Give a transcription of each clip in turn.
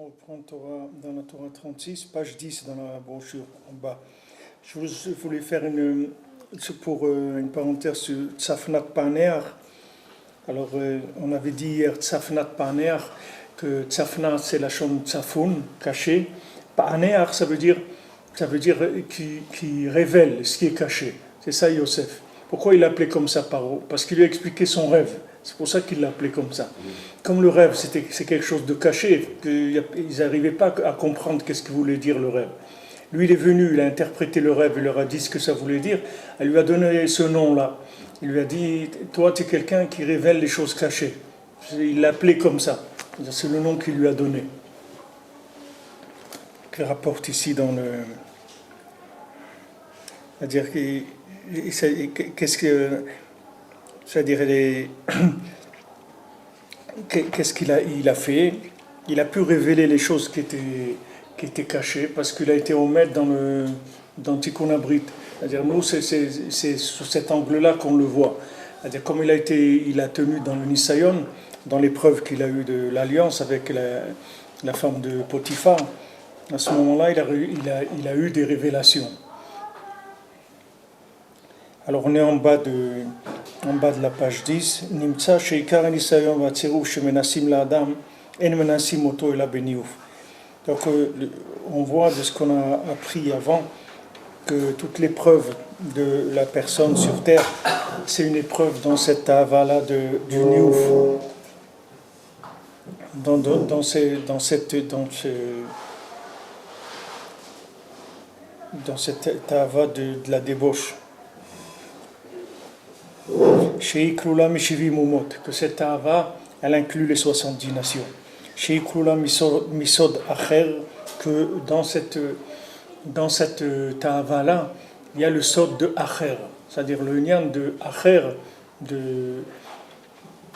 On reprend dans la Torah 36, page 10 dans la brochure en bas. Je voulais faire une parenthèse sur Tzafnat Paneach. Alors, on avait dit hier Tzafnat Paneach, que Tzafnat c'est la chambre Tzafun, caché. Paneach, ça veut dire qui révèle ce qui est caché. C'est ça Yosef. Pourquoi il l'appelait comme ça Paro? Parce qu'il lui a expliqué son rêve. C'est pour ça qu'il l'appelait comme ça. Comme le rêve, c'est quelque chose de caché, ils n'arrivaient pas à comprendre qu'est-ce que voulait dire le rêve. Lui, il est venu, il a interprété le rêve, il leur a dit ce que ça voulait dire. Elle lui a donné ce nom-là. Il lui a dit, toi, tu es quelqu'un qui révèle les choses cachées. Il l'appelait comme ça. C'est le nom qu'il lui a donné. Qu'il rapporte ici dans le... C'est-à-dire qu'est-ce que... C'est-à-dire, qu'est-ce qu'il a fait? Il a pu révéler les choses qui étaient cachées parce qu'il a été omet dans Tikkun Abrit. C'est-à-dire, nous, c'est sous cet angle-là qu'on le voit. C'est-à-dire, comme il a tenu dans le Nisayon, dans l'épreuve qu'il a eue de l'alliance avec la femme de Potiphar, à ce moment-là, il a eu des révélations. Alors on est en bas de la page 10. Nimtsa sheikar nisayon vatziruf shemenassim la'adam en menassim oto ela beniouf. Donc on voit de ce qu'on a appris avant que toute l'épreuve de la personne sur terre, c'est une épreuve dans cette ahava-là du niouf. Dans cette ahava de la débauche. Chez Ikrula Mishivi Mumot, que cette ahava, elle inclut les 70 nations. Chez Ikrula Misod Acher, que dans cette ahava-là, il y a le sod de Acher, c'est-à-dire le lien de Acher,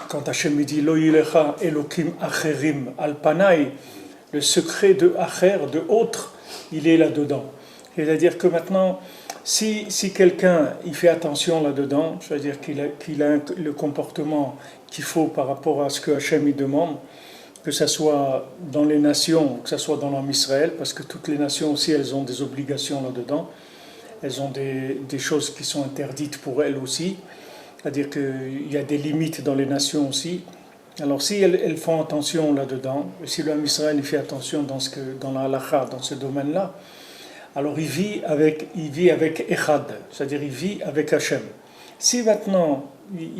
quand Hachem dit Lo yilecha Elokim Acherim Alpanai, le secret de Acher, de autre, il est là-dedans. C'est-à-dire que maintenant, si quelqu'un il fait attention là-dedans, c'est-à-dire qu'il a le comportement qu'il faut par rapport à ce que Hachem il demande, que ce soit dans les nations, que ce soit dans l'homme Israël, parce que toutes les nations aussi, elles ont des obligations là-dedans, elles ont des choses qui sont interdites pour elles aussi, c'est-à-dire qu'il y a des limites dans les nations aussi. Alors si elles font attention là-dedans, et si l'homme Israël il fait attention dans la halakha, dans ce domaine-là, alors il vit avec Echad, c'est-à-dire il vit avec Hachem. Si maintenant,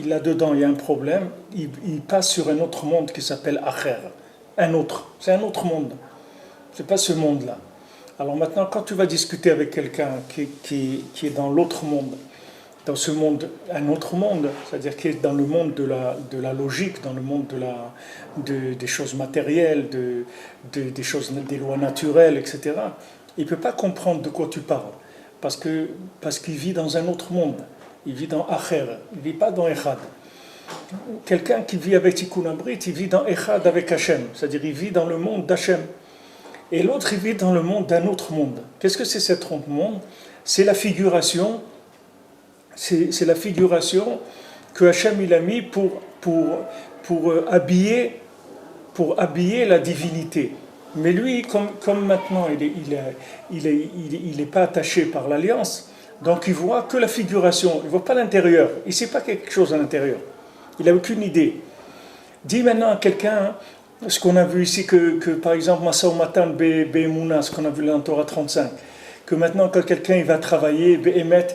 là-dedans, il y a un problème, il passe sur un autre monde qui s'appelle Acher. C'est un autre monde. C'est pas ce monde-là. Alors maintenant, quand tu vas discuter avec quelqu'un qui est dans l'autre monde, dans ce monde, un autre monde, c'est-à-dire qui est dans le monde de la logique, dans le monde des choses matérielles, des choses, des lois naturelles, etc., il ne peut pas comprendre de quoi tu parles, parce qu'il vit dans un autre monde. Il vit dans Acher, il ne vit pas dans Echad. Quelqu'un qui vit avec Tikkun Abrit, il vit dans Echad avec Hachem, c'est-à-dire il vit dans le monde d'Hachem. Et l'autre, il vit dans le monde d'un autre monde. Qu'est-ce que c'est cet autre monde? C'est la figuration, c'est la figuration que Hachem il a mis pour habiller la divinité. Mais lui, comme maintenant, il est pas attaché par l'alliance, donc il voit que la figuration, il voit pas l'intérieur, il sait pas quelque chose à l'intérieur. Il a aucune idée. Dis maintenant à quelqu'un, ce qu'on a vu ici, que par exemple, Masa Matan Be'emuna, ce qu'on a vu dans la Torah 35, que maintenant quand quelqu'un il va travailler, Be'emet,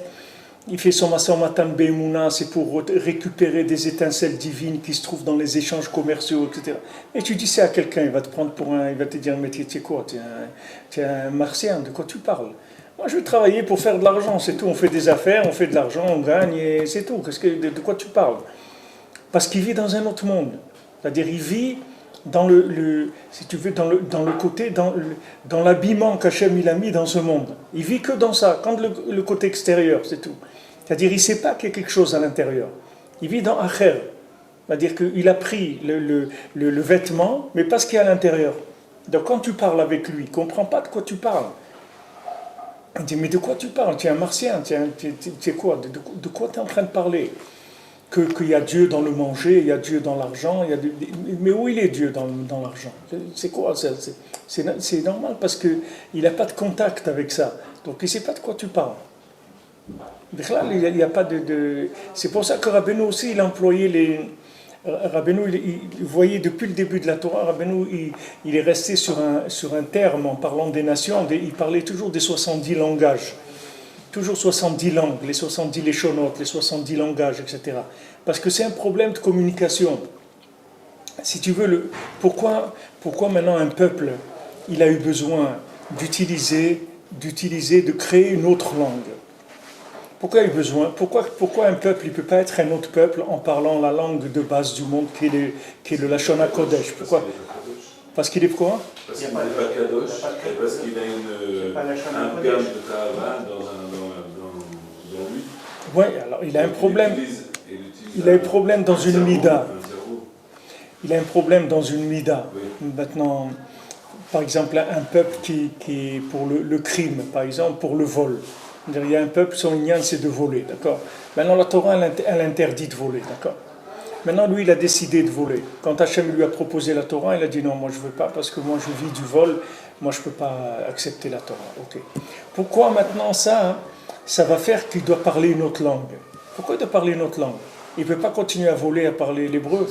il fait son Masa Matan Be'emuna, c'est pour récupérer des étincelles divines qui se trouvent dans les échanges commerciaux, etc. Et tu dis ça à quelqu'un, il va te prendre il va te dire, mais tu es quoi? Tu es un martien, de quoi tu parles? Moi je veux travailler pour faire de l'argent, c'est tout, on fait des affaires, on fait de l'argent, on gagne, et c'est tout. De quoi tu parles? Parce qu'il vit dans un autre monde. C'est-à-dire il vit dans si tu veux, dans le côté, dans l'habillement qu'Hachem il a mis dans ce monde. Il vit que dans ça, quand le côté extérieur, c'est tout. C'est-à-dire il ne sait pas qu'il y a quelque chose à l'intérieur. Il vit dans Acher. C'est-à-dire qu'il a pris le vêtement, mais pas ce qu'il y a à l'intérieur. Donc quand tu parles avec lui, il ne comprend pas de quoi tu parles. Il dit, mais de quoi tu parles? Tu es un martien, tu es quoi? De quoi tu es en train de parler? qu'il y a Dieu dans le manger, il y a Dieu dans l'argent, mais où il est Dieu dans l'argent? C'est quoi? C'est normal parce qu'il n'a pas de contact avec ça. Donc il ne sait pas de quoi tu parles. Il n'y a pas C'est pour ça que Rabbeinu aussi, il employait les... Rabbeinu, il voyait depuis le début de la Torah, Rabbeinu, il est resté sur un terme en parlant des nations, il parlait toujours des 70 langages. Toujours 70 langues, les 70 léchonotes, les 70 langages, etc. Parce que c'est un problème de communication. Si tu veux, pourquoi maintenant un peuple, il a eu besoin de créer une autre langue? Pourquoi il a eu besoin? Pourquoi un peuple, il ne peut pas être un autre peuple en parlant la langue de base du monde qui est le Lashon HaKodesh? Pourquoi? Parce qu'il est quoi? Parce qu'il n'est pas Kadosh, et parce qu'il a un terme de Kahavan dans lui. Oui, alors il a un problème. Il a un problème dans une mida. Il a un problème dans une mida. Maintenant, par exemple, un peuple qui est pour le crime, par exemple, pour le vol. Il y a un peuple, son ignan, c'est de voler, d'accord? Maintenant, la Torah, elle interdit de voler, d'accord? Maintenant, lui, il a décidé de voler. Quand Hachem lui a proposé la Torah, il a dit non, moi je ne veux pas, parce que moi je vis du vol, moi je ne peux pas accepter la Torah. Ok. Pourquoi maintenant ça va faire qu'il doit parler une autre langue? Pourquoi il doit parler une autre langue? Il ne peut pas continuer à voler, à parler l'hébreu.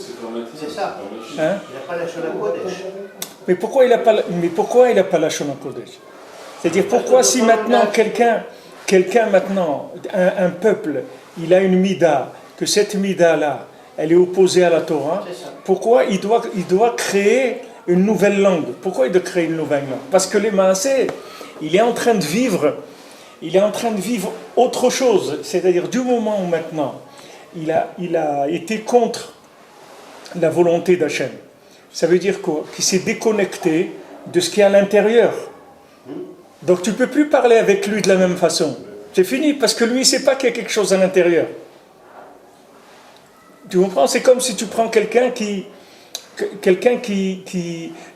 C'est ça. Hein? Il n'a pas la Shona Kodesh. Mais pourquoi il n'a pas la Shona Kodesh? C'est-à-dire, pourquoi si maintenant quelqu'un maintenant, un peuple, il a une mida, que cette mida-là, elle est opposée à la Torah, pourquoi il doit créer une nouvelle langue? Pourquoi il doit créer une nouvelle langue? Parce que les Maasé, il est en train de vivre autre chose. C'est-à-dire, du moment où maintenant, il a été contre la volonté d'Hachem, ça veut dire quoi? Qu'il s'est déconnecté de ce qui est à l'intérieur. Donc tu ne peux plus parler avec lui de la même façon. C'est fini, parce que lui, il ne sait pas qu'il y a quelque chose à l'intérieur. Tu comprends? C'est comme si tu prends quelqu'un qui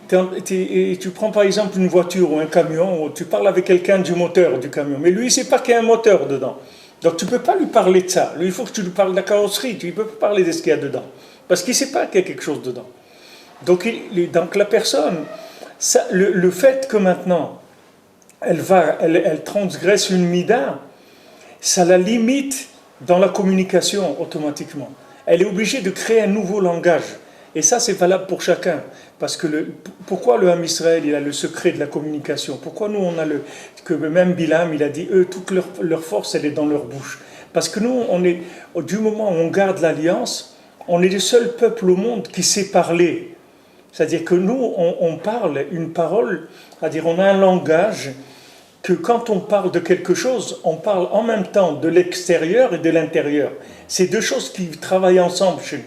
tu prends par exemple une voiture ou un camion, ou tu parles avec quelqu'un du moteur du camion, mais lui, il ne sait pas qu'il y a un moteur dedans. Donc tu ne peux pas lui parler de ça. Lui, il faut que tu lui parles de la carrosserie. Tu ne peux pas parler de ce qu'il y a dedans. Parce qu'il ne sait pas qu'il y a quelque chose dedans. Donc la personne, le fait que maintenant, elle transgresse une mida, ça la limite dans la communication automatiquement. Elle est obligée de créer un nouveau langage. Et ça, c'est valable pour chacun. Parce que pourquoi le Ham Israël, il a le secret de la communication? Pourquoi nous, on a que même Bilam, il a dit, eux, toute leur force, elle est dans leur bouche. Parce que nous, du moment où on garde l'alliance, on est le seul peuple au monde qui sait parler. C'est-à-dire que nous, on parle une parole, c'est-à-dire on a un langage que quand on parle de quelque chose, on parle en même temps de l'extérieur et de l'intérieur. C'est deux choses qui travaillent ensemble chez nous.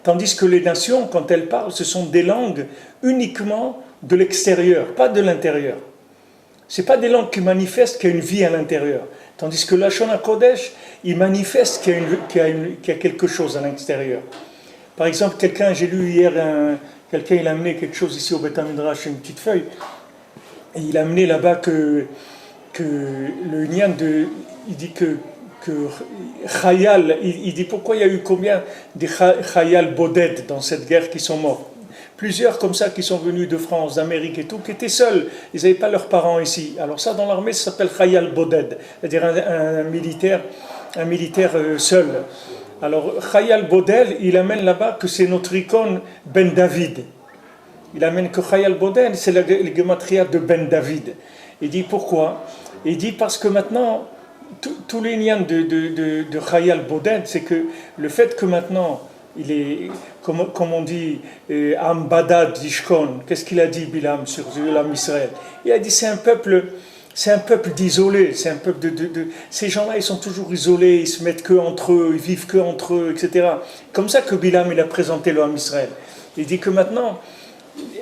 Tandis que les nations, quand elles parlent, ce sont des langues uniquement de l'extérieur, pas de l'intérieur. Ce n'est pas des langues qui manifestent qu'il y a une vie à l'intérieur. Tandis que la Shona Kodesh, il manifeste qu'il y a quelque chose à l'extérieur. Par exemple, j'ai lu hier, quelqu'un il a amené quelque chose ici au Beth Midrash, une petite feuille, et il a amené là-bas que le Nyan il dit que Chayal, il dit pourquoi il y a eu combien de Chayal Boded dans cette guerre qui sont morts. Plusieurs comme ça qui sont venus de France, d'Amérique et tout, qui étaient seuls, ils n'avaient pas leurs parents ici. Alors ça dans l'armée ça s'appelle Chayal Boded, c'est-à-dire un militaire seul. Alors Chayal Boded, il amène là-bas que c'est notre icône Ben David. Il amène que Chayal Boded, c'est la gematria de Ben David. Il dit pourquoi? Il dit parce que maintenant, tous les liens de Chayal Boded, c'est que le fait que maintenant, il est, comme on dit, Ambadad Dishkon, qu'est-ce qu'il a dit Bilam sur l'âme Israël? Il a dit c'est un peuple d'isolés, c'est un peuple ces gens-là, ils sont toujours isolés, ils se mettent que entre eux, ils vivent que entre eux, etc. Comme ça que Bilam, il a présenté l'âme Israël. Il dit que maintenant,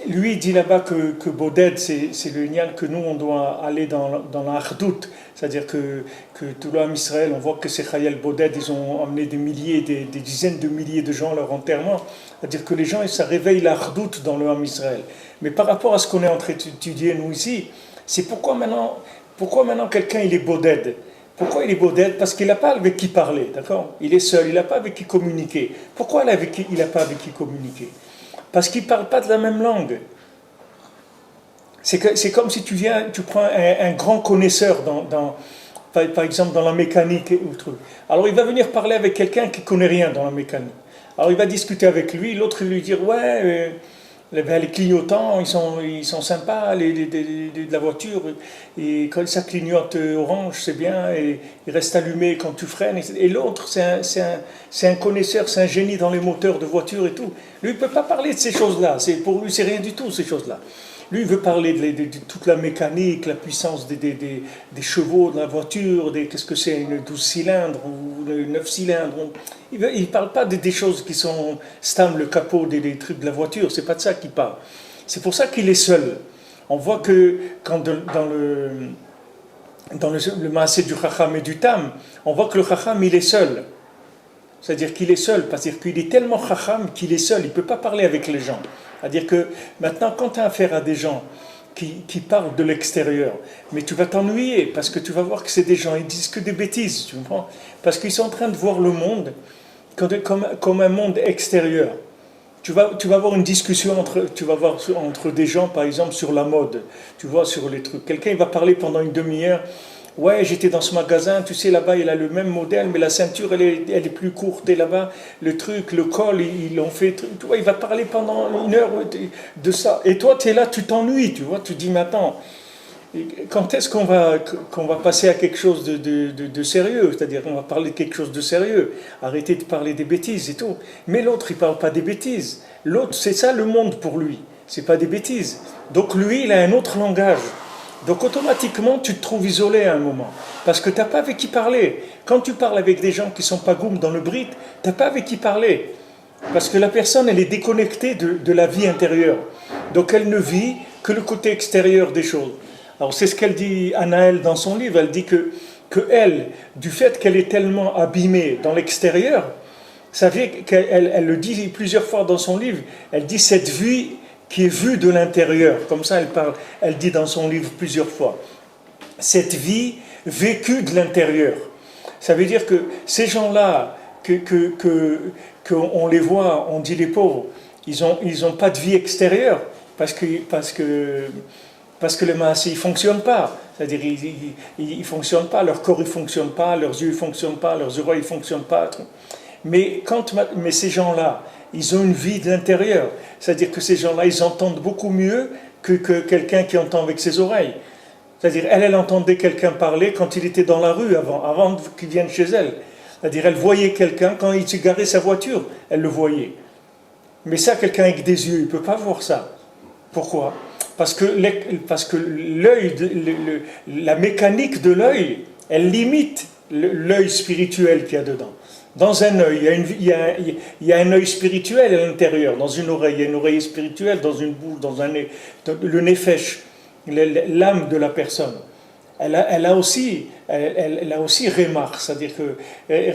lui il dit là-bas que Boded, c'est le Nyan que nous on doit aller dans la Hardout, c'est-à-dire que tout l'âme Israël, on voit que ces Chayal Boded, ils ont amené des milliers, des dizaines de milliers de gens à leur enterrement, c'est-à-dire que les gens, ça réveille la Hardout dans l'âme Israël. Mais par rapport à ce qu'on est en train d'étudier nous ici, c'est pourquoi maintenant quelqu'un il est Boded. Pourquoi il est boded? Parce qu'il n'a pas avec qui parler, d'accord? Il est seul, il n'a pas avec qui communiquer. Pourquoi il n'a pas avec qui communiquer? Parce qu'il ne parle pas de la même langue. C'est comme si tu prends un grand connaisseur par exemple dans la mécanique ou truc. Alors il va venir parler avec quelqu'un qui ne connaît rien dans la mécanique. Alors il va discuter avec lui, l'autre il lui dire ouais, les clignotants ils sont sympas, de la voiture, et quand ça clignote orange c'est bien, et il reste allumé quand tu freines. Et l'autre c'est un connaisseur, c'est un génie dans les moteurs de voiture et tout. Lui il ne peut pas parler de ces choses-là, pour lui c'est rien du tout ces choses-là. Lui, il veut parler de toute la mécanique, la puissance des chevaux de la voiture, qu'est-ce que c'est, une 12 cylindres ou une 9 cylindres. Il ne parle pas des choses qui sont le capot des trucs de la voiture, c'est pas de ça qu'il parle. C'est pour ça qu'il est seul. On voit que quand dans le maasé du Chacham et du Tam, on voit que le Chacham, il est seul. C'est-à-dire qu'il est seul, parce qu'il est tellement Chacham qu'il est seul, il ne peut pas parler avec les gens. C'est-à-dire que maintenant, quand tu as affaire à des gens qui parlent de l'extérieur, mais tu vas t'ennuyer, parce que tu vas voir que c'est des gens, ils disent que des bêtises, tu comprends? Parce qu'ils sont en train de voir le monde comme un monde extérieur. Tu vas avoir une discussion entre des gens, par exemple, sur la mode, tu vois, sur les trucs. Quelqu'un il va parler pendant une demi-heure. Ouais, j'étais dans ce magasin, tu sais, là-bas, il a le même modèle, mais la ceinture, elle est plus courte. Et là-bas, le col, ils l'ont fait. Tu vois, il va parler pendant une heure de ça. Et toi, tu es là, tu t'ennuies, tu vois. Tu dis, mais attends, quand est-ce qu'on va passer à quelque chose de sérieux? C'est-à-dire qu'on va parler de quelque chose de sérieux. Arrêter de parler des bêtises et tout. Mais l'autre, il ne parle pas des bêtises. L'autre, c'est ça le monde pour lui. C'est pas des bêtises. Donc lui, il a un autre langage. Donc automatiquement, tu te trouves isolé à un moment. Parce que tu n'as pas avec qui parler. Quand tu parles avec des gens qui ne sont pas goum dans le brit, tu n'as pas avec qui parler. Parce que la personne, elle est déconnectée de la vie intérieure. Donc elle ne vit que le côté extérieur des choses. Alors c'est ce qu'elle dit, Anaël, dans son livre. Elle dit que elle, du fait qu'elle est tellement abîmée dans l'extérieur, ça fait qu'elle le dit plusieurs fois dans son livre, elle dit cette vie qui est vue de l'intérieur, comme ça elle dit dans son livre plusieurs fois, cette vie vécue de l'intérieur. Ça veut dire que ces gens-là, qu'on les voit, on dit les pauvres, ils ont pas de vie extérieure, parce que les maasés, ils ne fonctionnent pas. C'est-à-dire, ils ne fonctionnent pas, leur corps, il ne fonctionne pas, leurs yeux, ils ne fonctionnent pas, leurs oreilles, ils ne fonctionnent pas. Mais ces gens-là, ils ont une vie de l'intérieur. C'est-à-dire que ces gens-là, ils entendent beaucoup mieux que quelqu'un qui entend avec ses oreilles. C'est-à-dire, elle entendait quelqu'un parler quand il était dans la rue avant qu'il vienne chez elle. C'est-à-dire, elle voyait quelqu'un, quand il se garait sa voiture, elle le voyait. Mais ça, quelqu'un avec des yeux, il ne peut pas voir ça. Pourquoi ? Parce que l'œil, la mécanique de l'œil, elle limite l'œil spirituel qu'il y a dedans. Dans un œil, il y a un œil spirituel à l'intérieur. Dans une oreille, il y a une oreille spirituelle. Dans une bouche, le nefesh, l'âme de la personne. Elle a aussi remar, c'est-à-dire que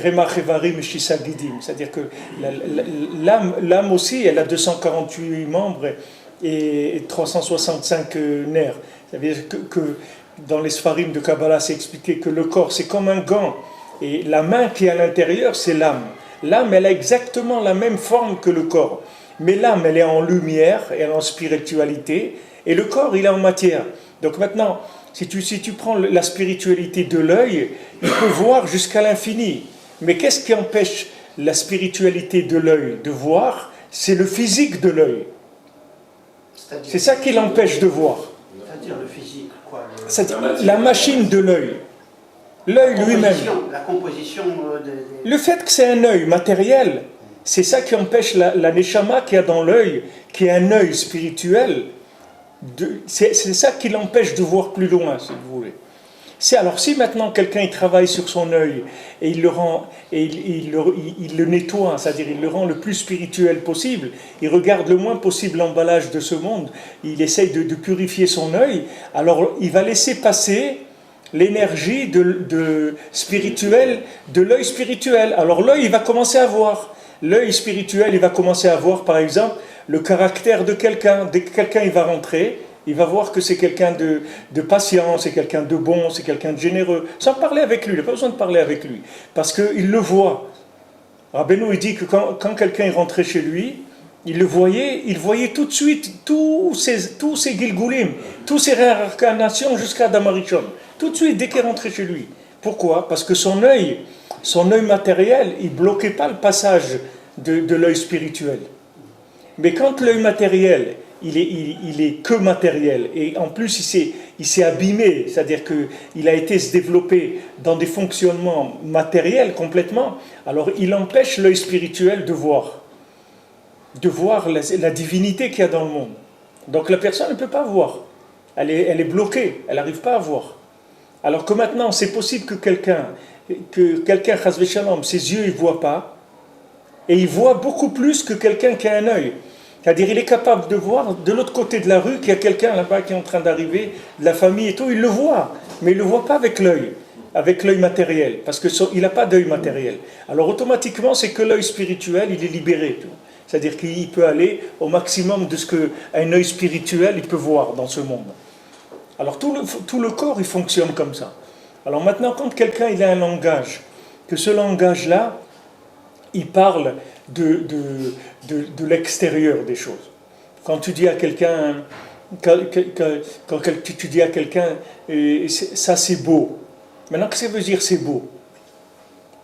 remar evarim shisa gidim, c'est-à-dire que l'âme aussi, elle a 248 membres et 365 nerfs. Ça veut dire que dans les Sfarim de Kabbalah, c'est expliqué que le corps, c'est comme un gant. Et la main qui est à l'intérieur, c'est l'âme. L'âme, elle a exactement la même forme que le corps. Mais l'âme, elle est en lumière, elle est en spiritualité. Et le corps, il est en matière. Donc maintenant, si tu prends la spiritualité de l'œil, il peut voir jusqu'à l'infini. Mais qu'est-ce qui empêche la spiritualité de l'œil de voir? C'est le physique de l'œil. C'est ça qui l'empêche de voir. C'est-à-dire le physique, quoi. C'est-à-dire la machine de l'œil. L'œil lui-même. La composition Le fait que c'est un œil matériel, c'est ça qui empêche la neshama qu'il y a dans l'œil, qui est un œil spirituel. C'est ça qui l'empêche de voir plus loin, si vous voulez. Alors si maintenant quelqu'un il travaille sur son œil et il le nettoie, c'est-à-dire il le rend le plus spirituel possible, il regarde le moins possible l'emballage de ce monde, il essaye de purifier son œil, alors il va laisser passer l'énergie spirituelle de l'œil spirituel. Alors l'œil il va commencer à voir. L'œil spirituel il va commencer à voir par exemple le caractère de quelqu'un. Dès que quelqu'un il va rentrer, Il va voir que c'est quelqu'un de patient, c'est quelqu'un de bon, c'est quelqu'un de généreux. Sans parler avec lui, il n'a pas besoin de parler avec lui. Parce qu'il le voit. Rabbeinu, il dit que quand quelqu'un est rentré chez lui, il voyait tout de suite tous ces Gilgulim, toutes ces réincarnations jusqu'à Damarichon. Tout de suite, dès qu'il est rentré chez lui. Pourquoi? Parce que son œil matériel, il ne bloquait pas le passage de l'œil spirituel. Mais quand l'œil matériel, il est que matériel, et en plus il s'est abîmé, c'est-à-dire qu'il a été se développer dans des fonctionnements matériels complètement, alors il empêche l'œil spirituel de voir la divinité qu'il y a dans le monde. Donc la personne ne peut pas voir, elle est bloquée, elle n'arrive pas à voir. Alors que maintenant, c'est possible que quelqu'un, chasvé shalom, ses yeux ne voient pas, et il voit beaucoup plus que quelqu'un qui a un œil. C'est-à-dire, il est capable de voir de l'autre côté de la rue qu'il y a quelqu'un là-bas qui est en train d'arriver, de la famille et tout, il le voit, mais il ne le voit pas avec l'œil matériel, parce qu'il n'a pas d'œil matériel. Alors automatiquement, c'est que l'œil spirituel, il est libéré. C'est-à-dire qu'il peut aller au maximum de ce qu'un œil spirituel, il peut voir dans ce monde. Alors tout le corps, il fonctionne comme ça. Alors maintenant, quand quelqu'un il a un langage, que ce langage-là, il parle de l'extérieur des choses. Quand tu dis à quelqu'un, ça c'est beau. Maintenant, qu'est-ce que ça veut dire c'est beau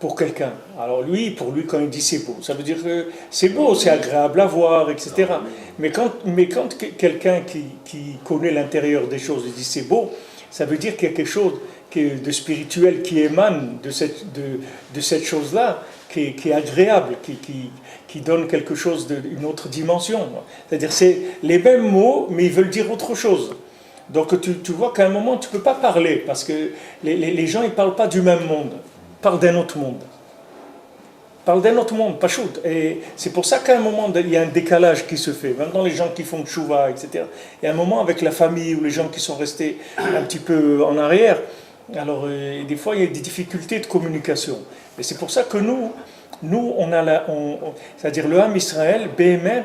pour quelqu'un? Alors pour lui, quand il dit c'est beau, ça veut dire que c'est beau, c'est agréable à voir, etc. Mais quand quelqu'un qui connaît l'intérieur des choses, il dit c'est beau, ça veut dire qu'il y a quelque chose de spirituel qui émane de cette chose-là, qui est agréable, qui donne quelque chose d'une autre dimension. C'est-à-dire c'est les mêmes mots, mais ils veulent dire autre chose. Donc tu vois qu'à un moment, tu ne peux pas parler, parce que les gens, ils ne parlent pas du même monde, ils parlent d'un autre monde. Ils parlent d'un autre monde, pas shoot. Et c'est pour ça qu'à un moment, il y a un décalage qui se fait. Même dans les gens qui font tchouva, etc. Il y a un moment avec la famille, ou les gens qui sont restés un petit peu en arrière. Alors, des fois, il y a des difficultés de communication. Et c'est pour ça que nous c'est-à-dire le Ham Israël, Béhémet,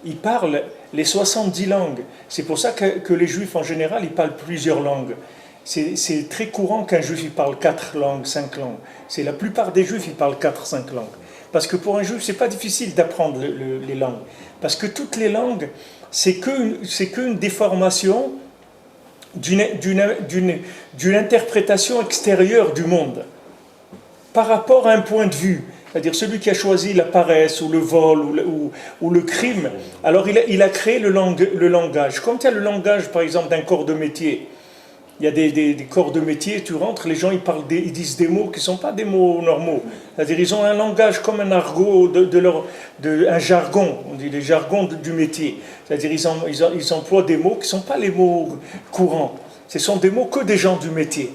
il parle les 70 langues. C'est pour ça que les Juifs, en général, ils parlent plusieurs langues. C'est très courant qu'un Juif, il parle 4 langues, 5 langues. C'est la plupart des Juifs, ils parlent 4-5 langues. Parce que pour un Juif, c'est pas difficile d'apprendre les langues. Parce que toutes les langues, c'est qu'une déformation d'une interprétation extérieure du monde par rapport à un point de vue. C'est-à-dire celui qui a choisi la paresse ou le vol ou le crime, alors il a créé le langage. Comme tu as le langage, par exemple, d'un corps de métier. Il y a des corps de métier, tu rentres, les gens ils disent des mots qui ne sont pas des mots normaux. C'est-à-dire ils ont un langage comme un argot, un jargon, on dit les jargons du métier. C'est-à-dire ils emploient des mots qui ne sont pas les mots courants. Ce sont des mots que des gens du métier.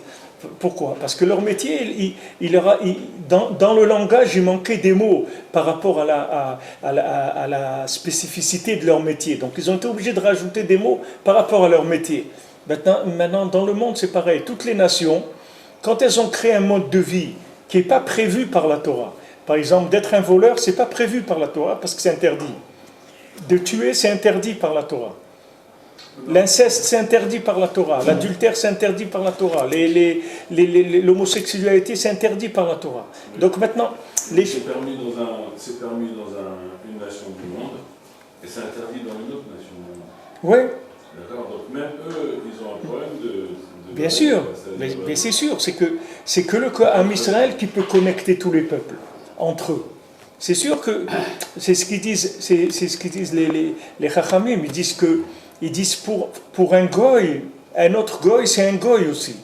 Pourquoi? Parce que leur métier, dans le langage, il manquait des mots par rapport à la spécificité de leur métier. Donc ils ont été obligés de rajouter des mots par rapport à leur métier. Maintenant, dans le monde, c'est pareil. Toutes les nations, quand elles ont créé un mode de vie qui n'est pas prévu par la Torah, par exemple, d'être un voleur, ce n'est pas prévu par la Torah parce que c'est interdit. De tuer, c'est interdit par la Torah. L'inceste, c'est interdit par la Torah. L'adultère, c'est interdit par la Torah. L'homosexualité, c'est interdit par la Torah. Donc maintenant... C'est permis dans une nation du monde et c'est interdit dans une autre nation du monde. Oui. D'accord. Donc même eux, ils ont un problème de bien sûr, mais c'est sûr. C'est que le Ham Israël qui peut connecter tous les peuples entre eux. C'est sûr que c'est ce qu'ils disent les Chachamim. Ils disent pour un goy, un autre goy, c'est un goy aussi.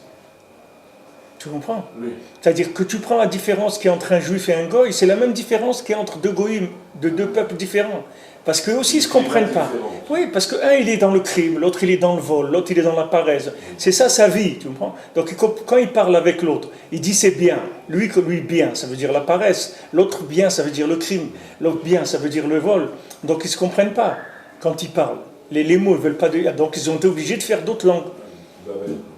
Tu comprends? Oui. C'est-à-dire que tu prends la différence qu'il y a entre un juif et un goy, c'est la même différence qu'il y a entre deux goïms, de deux peuples différents. Parce qu'eux aussi ne se comprennent pas. Oui, parce qu'un il est dans le crime, l'autre il est dans le vol, l'autre il est dans la paresse. C'est ça sa vie, tu comprends? Donc quand il parle avec l'autre, il dit c'est bien. Lui bien, ça veut dire la paresse. L'autre bien, ça veut dire le crime. L'autre bien, ça veut dire le vol. Donc ils ne se comprennent pas quand ils parlent. Les mots ne veulent pas... Donc ils ont été obligés de faire d'autres langues.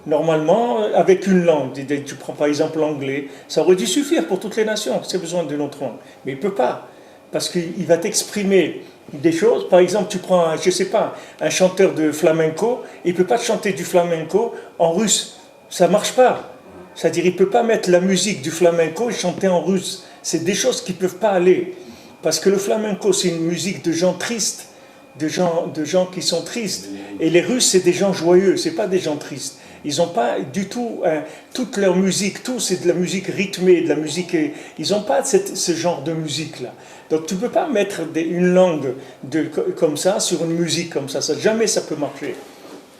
Normalement, avec une langue, tu prends par exemple l'anglais, ça aurait dû suffire pour toutes les nations, c'est besoin d'une autre langue. Mais il ne peut pas. parce qu'il va t'exprimer des choses. Par exemple, tu prends, je sais pas, un chanteur de flamenco, il ne peut pas te chanter du flamenco en russe. Ça ne marche pas. C'est-à-dire, il ne peut pas mettre la musique du flamenco et chanter en russe. C'est des choses qui ne peuvent pas aller. Parce que le flamenco, c'est une musique de gens tristes, de gens qui sont tristes. Et les Russes, c'est des gens joyeux, ce n'est pas des gens tristes. Ils n'ont pas du tout, toute leur musique, tout c'est de la musique rythmée, de la musique. Ils n'ont pas ce genre de musique-là. Donc tu ne peux pas mettre une langue comme ça sur une musique comme ça. Jamais ça peut marcher.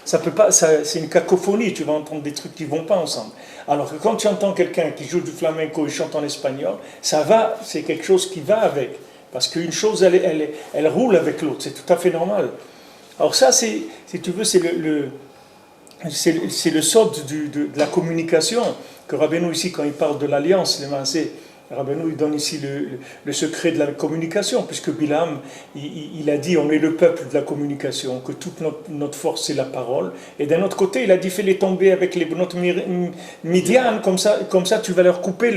Ça peut pas, c'est une cacophonie, tu vas entendre des trucs qui ne vont pas ensemble. Alors que quand tu entends quelqu'un qui joue du flamenco et chante en espagnol, ça va, c'est quelque chose qui va avec. Parce qu'une chose, elle roule avec l'autre, c'est tout à fait normal. Alors ça, si tu veux, c'est le sod de la communication que Rabbeinu ici, quand il parle de l'alliance, Rabbeinu il donne ici le secret de la communication, puisque Bilam, il a dit on est le peuple de la communication, que toute notre force c'est la parole, et d'un autre côté il a dit fais-les tomber avec les notre Midian, comme ça tu vas leur couper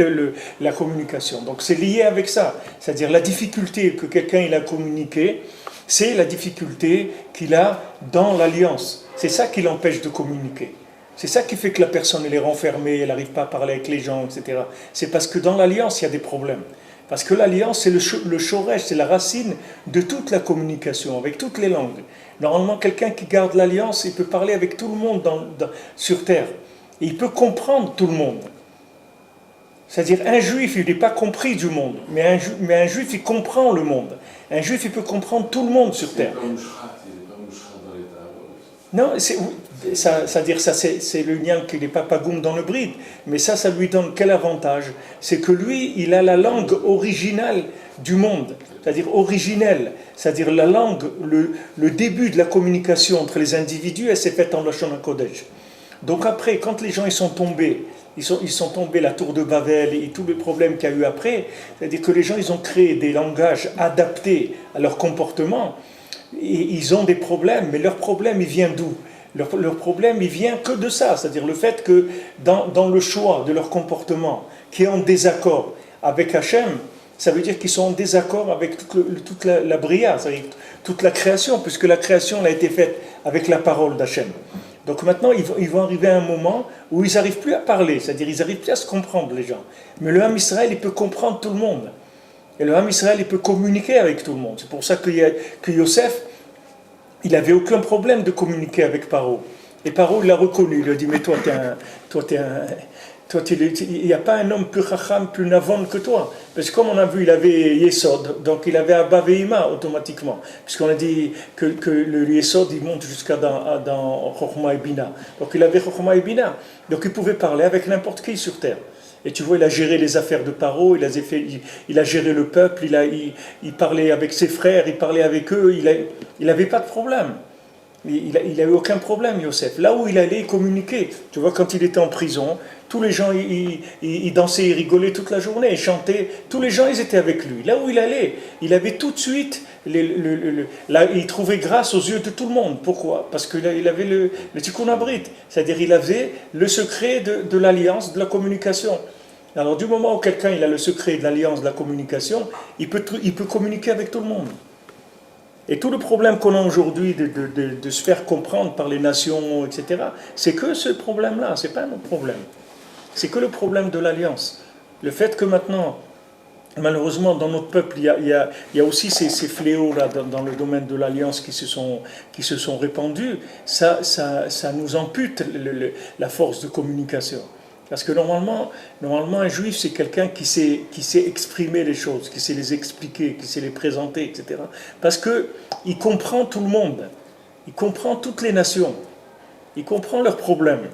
la communication. Donc c'est lié avec ça, c'est-à-dire la difficulté que quelqu'un il a communiqué, c'est la difficulté qu'il a dans l'alliance, c'est ça qui l'empêche de communiquer. C'est ça qui fait que la personne elle est renfermée, elle n'arrive pas à parler avec les gens, etc. C'est parce que dans l'alliance, il y a des problèmes. Parce que l'alliance, c'est le shoresh, c'est la racine de toute la communication, avec toutes les langues. Normalement, quelqu'un qui garde l'alliance, il peut parler avec tout le monde sur Terre. Et il peut comprendre tout le monde. C'est-à-dire, un juif, il n'est pas compris du monde, mais un juif, il comprend le monde. Un juif, il peut comprendre tout le monde sur Terre. Non, c'est-à-dire ça, c'est le lien qu'il n'est pas pagoum dans le bride, mais ça lui donne quel avantage? C'est que lui, il a la langue originale du monde, c'est-à-dire originelle, c'est-à-dire la langue, le début de la communication entre les individus, elle s'est faite en Lashon HaKodesh. Donc après, quand les gens ils sont tombés, la tour de Babel et tous les problèmes qu'il y a eu après, c'est-à-dire que les gens ils ont créé des langages adaptés à leur comportement, et ils ont des problèmes, mais leur problème il vient d'où? Leur problème, il vient que de ça, c'est-à-dire le fait que dans le choix de leur comportement, qui est en désaccord avec Hachem, ça veut dire qu'ils sont en désaccord avec toute la bria, c'est-à-dire toute la création, puisque la création elle a été faite avec la parole d'Hachem. Donc maintenant, ils vont arriver à un moment où ils n'arrivent plus à parler, c'est-à-dire ils n'arrivent plus à se comprendre, les gens. Mais le Ham Israël, il peut comprendre tout le monde. Et le Ham Israël, il peut communiquer avec tout le monde. C'est pour ça que Yosef, il n'avait aucun problème de communiquer avec Paro. Et Paro, il l'a reconnu. Il lui a dit, mais toi, il n'y a pas un homme plus chacham, plus navon que toi. Parce que comme on a vu, il avait Yesod, donc il avait Abba Veima automatiquement. Puisqu'on a dit que le Yesod, il monte jusqu'à dans Chokhma et Bina. Donc il avait Chokhma et Bina. Donc il pouvait parler avec n'importe qui sur terre. Et tu vois, il a géré les affaires de Paro, il a géré le peuple, il parlait avec ses frères, il parlait avec eux, il n'avait pas de problème. Il n'a eu aucun problème, Yosef. Là où il allait, il communiquait. Tu vois, quand il était en prison, tous les gens, ils dansaient, ils rigolaient toute la journée, ils chantaient. Tous les gens, ils étaient avec lui. Là où il allait, il avait tout de suite, il trouvait grâce aux yeux de tout le monde. Pourquoi? Parce qu'il avait le tikkun abrit. C'est-à-dire, il avait le secret de l'alliance, de la communication. Alors, du moment où quelqu'un il a le secret de l'alliance, de la communication, il peut communiquer avec tout le monde. Et tout le problème qu'on a aujourd'hui de se faire comprendre par les nations, etc., c'est que ce problème-là, ce n'est pas notre problème. C'est que le problème de l'alliance. Le fait que maintenant, malheureusement, dans notre peuple, il y a aussi ces fléaux-là dans le domaine de l'alliance qui se sont répandus, ça nous ampute la force de communication. Parce que normalement, un juif, c'est quelqu'un qui sait exprimer les choses, qui sait les expliquer, qui sait les présenter, etc. Parce qu'il comprend tout le monde, il comprend toutes les nations, il comprend leurs problèmes.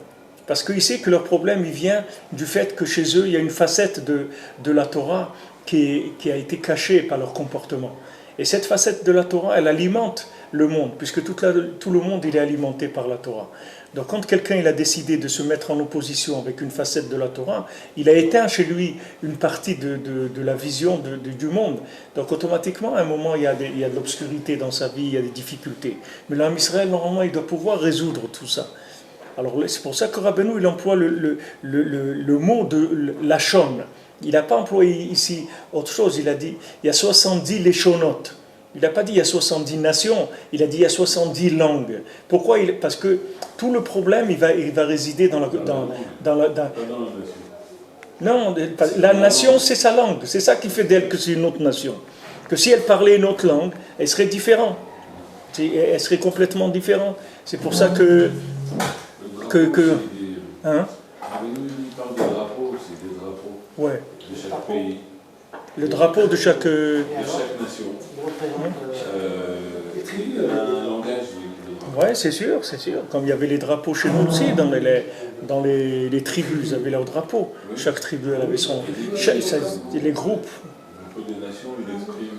Parce qu'il sait que leur problème, il vient du fait que chez eux, il y a une facette de la Torah qui a été cachée par leur comportement. Et cette facette de la Torah, elle alimente le monde, puisque tout le monde, il est alimenté par la Torah. Donc quand quelqu'un il a décidé de se mettre en opposition avec une facette de la Torah, il a éteint chez lui une partie de la vision du monde. Donc automatiquement, à un moment, il y a de l'obscurité dans sa vie, il y a des difficultés. Mais l'homme Israël, normalement, il doit pouvoir résoudre tout ça. Alors c'est pour ça que Rabbeinu, il emploie le mot de lachon. Il n'a pas employé ici autre chose, il a dit il y a 70 léchonotes. Il n'a pas dit il y a 70 nations, il a dit il y a 70 langues. Pourquoi Parce que tout le problème, il va résider dans la... Non, la nation, c'est sa langue. C'est ça qui fait d'elle que c'est une autre nation. Que si elle parlait une autre langue, elle serait différente. Elle serait complètement différente. C'est pour ça que hein? Il parle des drapeaux, c'est des drapeaux Ouais. de chaque pays, Le drapeau de chaque... de chaque nation. Il y a un langage de drapeau. Ouais, c'est sûr. Comme il y avait les drapeaux chez nous aussi, dans les tribus, ils avaient leur drapeau. Chaque tribu, elle avait son... les groupes. Un peu des nations, il exprime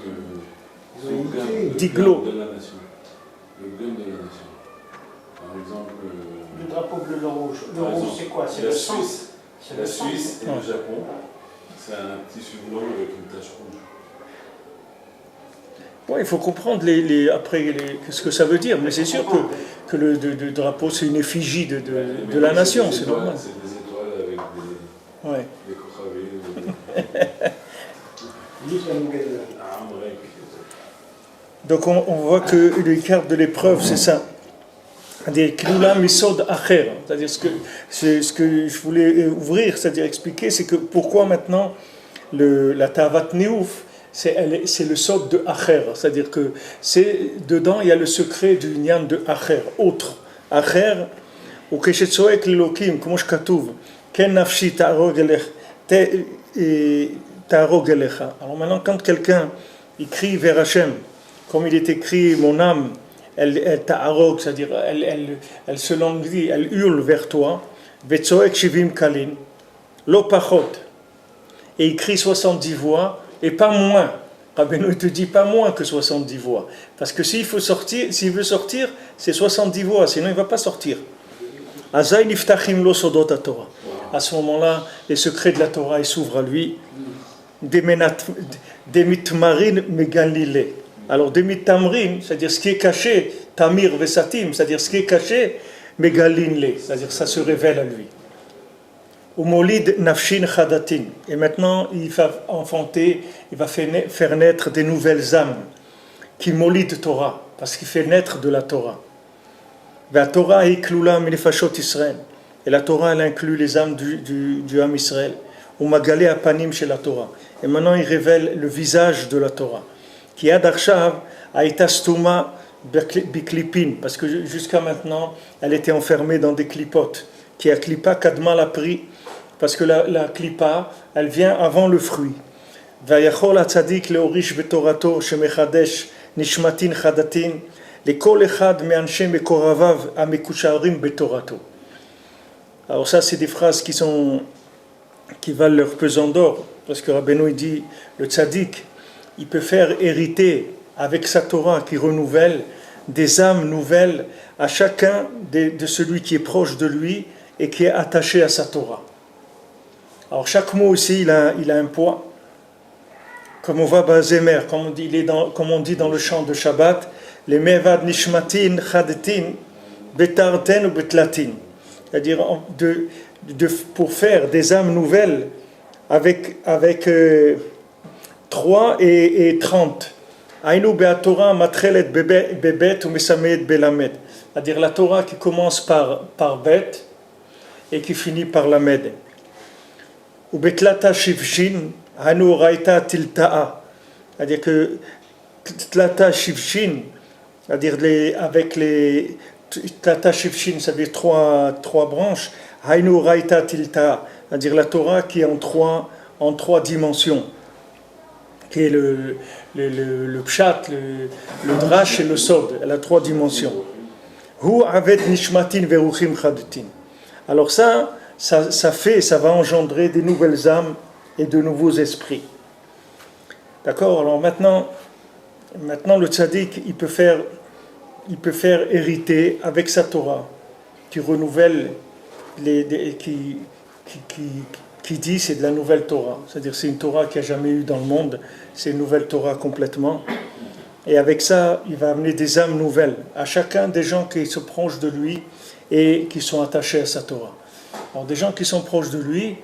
son gain Diglo. de la nation. Le gain de la nation. Par exemple, Le drapeau bleu, le rouge. Le par rouge, exemple, c'est quoi? C'est la le sang. Suisse. C'est La le sang. Suisse et le Japon, c'est un tissu blanc avec une tache rouge. Ouais, il faut comprendre ce que ça veut dire. Mais c'est sûr que le drapeau, c'est une effigie de la nation, c'est normal. C'est des étoiles avec Ouais. des cochravés. Donc on voit que le quart de l'épreuve, c'est ça. C'est-à-dire ce que je voulais ouvrir, c'est-à-dire expliquer, c'est que pourquoi maintenant la Tavat Neouf, c'est le sod de Acher, c'est-à-dire que dedans il y a le secret du Nyan de Acher, autre. Acher, ou Keshetsoek Lilokim, comme je katouv, Ken Nafshi Ta'arog Elecha. Alors maintenant, quand quelqu'un il crie vers Hachem, comme il est écrit, mon âme, elle ta'arog, c'est-à-dire elle se languit, elle hurle vers toi, Vetsoek Shivim Kalin, Lo Pachot, et il crie 70 voix, et pas moins. Rabbeinu te dit pas moins que 70 voix. Parce que s'il veut sortir, c'est 70 voix, sinon il ne va pas sortir. Azay niftachim lo sodot Torah. À ce moment-là, les secrets de la Torah ils s'ouvrent à lui. Demitmarin meganlile. Alors demittamrin, c'est-à-dire ce qui est caché, tamir vesatim, c'est-à-dire ce qui est caché, megalinle, c'est-à-dire ça se révèle à lui. Umolid nafshin chadatin. Et maintenant, il va enfanter, il va faire naître des nouvelles âmes qui molid Torah, parce qu'il fait naître de la Torah. La Torah est klula minefashot Israël. Et la Torah, elle inclut les âmes du Ham Israël. Umagale apanim chez la Torah. Et maintenant, il révèle le visage de la Torah. Qui ad arshav aïta stuma biklipin, parce que jusqu'à maintenant, elle était enfermée dans des clipotes. Qui a klipa kadma l'a pris, parce que la klipa, elle vient avant le fruit. Vayachol atzadik leorish betorato shemechadesh nishmatin chadatin lekol echad me'anshe mekoravav amekusharim betorato. Alors ça, c'est des phrases qui valent leur pesant d'or, parce que Rabbeinu dit, le tzaddik, il peut faire hériter avec sa Torah qui renouvelle des âmes nouvelles à chacun de celui qui est proche de lui et qui est attaché à sa Torah. Alors chaque mot ici, il a un poids. Comme on voit Bazemer, comme on dit dans le chant de Shabbat, les mevad nishmatin chadetin betarten ou betlatin. C'est-à-dire pour faire des âmes nouvelles avec 3 et 30. Aïnou be'atora matrelet bebet ou mesamed belamed. C'est-à-dire la Torah qui commence par bet et qui finit par lamed. Ou betlata shivshin, hanou raita tilta'a. C'est-à-dire que tlata shivshin, c'est-à-dire avec les tlata shivshin, c'est-à-dire trois branches, hainu raita tilta'a, c'est-à-dire la Torah qui est en trois dimensions, qui est le pshat, le drash et le sod, elle a 3 dimensions. Hu avet nishmatin veruchim chadutin. Alors ça va engendrer des nouvelles âmes et de nouveaux esprits. D'accord? Alors maintenant le tzaddik, il peut faire hériter avec sa Torah, qui renouvelle, qui dit c'est de la nouvelle Torah. C'est-à-dire c'est une Torah qu'il n'y a jamais eu dans le monde, c'est une nouvelle Torah complètement. Et avec ça, il va amener des âmes nouvelles à chacun des gens qui sont proches de lui et qui sont attachés à sa Torah. Alors des gens qui sont proches de lui,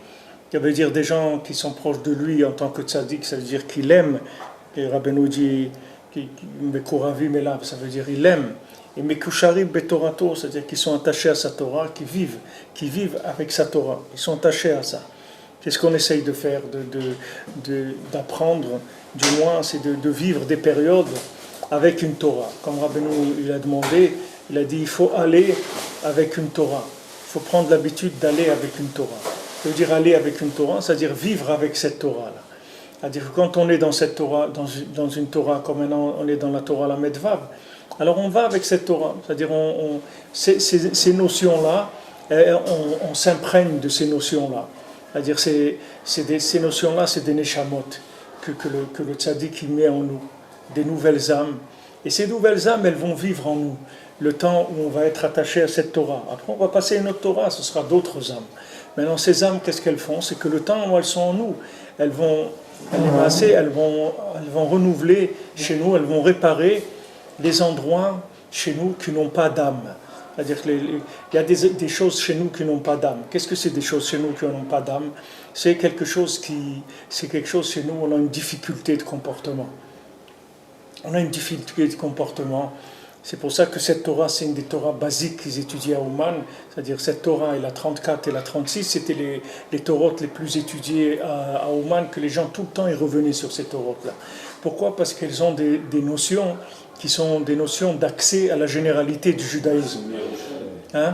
Ça veut dire des gens qui sont proches de lui en tant que tzaddik, ça veut dire qu'il aime. Et Rabbeinu dit, Mekuravi Melav, ça veut dire il aime. Et Mekushari Betorato, c'est-à-dire qu'ils sont attachés à sa Torah, qui vivent avec sa Torah. Ils sont attachés à ça. Qu'est-ce qu'on essaye de faire, d'apprendre, du moins, c'est de vivre des périodes avec une Torah. Comme Rabbeinu il a demandé, il a dit il faut aller avec une Torah. Il faut prendre l'habitude d'aller avec une Torah. Ça veut dire aller avec une Torah, c'est-à-dire vivre avec cette Torah-là. C'est-à-dire que quand on est dans cette Torah, dans une Torah, comme maintenant on est dans la Torah la Medvav, alors on va avec cette Torah. C'est-à-dire ces notions-là, on s'imprègne de ces notions-là. C'est-à-dire ces notions-là, c'est des neshamot que le tzaddik il met en nous, des nouvelles âmes. Et ces nouvelles âmes, elles vont vivre en nous le temps où on va être attaché à cette Torah. Après, on va passer à une autre Torah, ce sera d'autres âmes. Maintenant, ces âmes, qu'est-ce qu'elles font? C'est que le temps où elles sont en nous, elles vont renouveler chez nous, elles vont réparer les endroits chez nous qui n'ont pas d'âme. C'est-à-dire qu'il y a des choses chez nous qui n'ont pas d'âme. Qu'est-ce que c'est des choses chez nous qui n'ont pas d'âme? C'est quelque chose chez nous, on a une difficulté de comportement. On a une difficulté de comportement. C'est pour ça que cette Torah, c'est une des Torahs basiques qu'ils étudiaient à Ouman. C'est-à-dire cette Torah et la 34 et la 36, c'était les Torotes les plus étudiées à Ouman, que les gens tout le temps y revenaient sur ces Torotes-là. Pourquoi? Parce qu'elles ont des notions qui sont des notions d'accès à la généralité du judaïsme. Hein?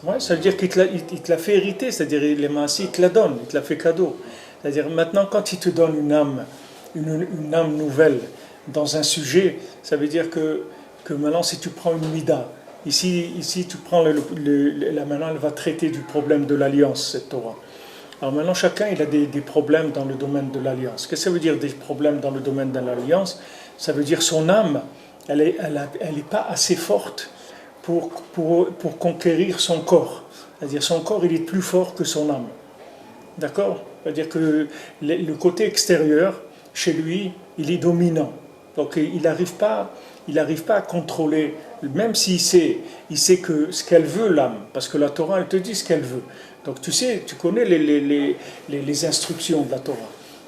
Ouais, ça veut dire qu'il te l'a fait hériter, c'est-à-dire les Maassi, il te la donne, il te l'a fait cadeau. C'est-à-dire maintenant, quand il te donne une âme nouvelle dans un sujet, ça veut dire que maintenant, si tu prends une mida, ici tu prends maintenant, elle va traiter du problème de l'alliance, cette Torah. Alors maintenant, chacun il a des problèmes dans le domaine de l'alliance. Qu'est-ce que ça veut dire des problèmes dans le domaine de l'alliance? Ça veut dire son âme, elle est pas assez forte pour conquérir son corps. C'est-à-dire son corps, il est plus fort que son âme. D'accord? C'est-à-dire que le côté extérieur, chez lui, il est dominant. Donc il n'arrive pas à contrôler, même s'il sait que ce qu'elle veut, l'âme, parce que la Torah, elle te dit ce qu'elle veut. Donc tu connais les instructions de la Torah.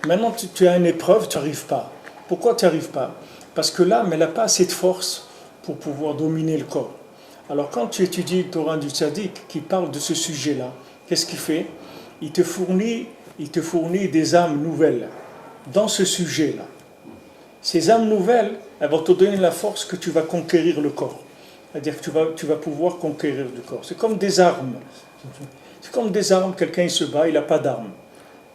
Maintenant, tu as une épreuve, tu n'y arrives pas. Pourquoi tu n'y arrives pas? Parce que l'âme, elle n'a pas assez de force pour pouvoir dominer le corps. Alors quand tu étudies le Torah du Tzaddik, qui parle de ce sujet-là, qu'est-ce qu'il fait? Il te fournit des âmes nouvelles dans ce sujet-là. Ces âmes nouvelles, elles vont te donner la force que tu vas conquérir le corps. C'est-à-dire que tu vas pouvoir conquérir le corps. C'est comme des armes. C'est comme des armes, quelqu'un il se bat, il n'a pas d'armes.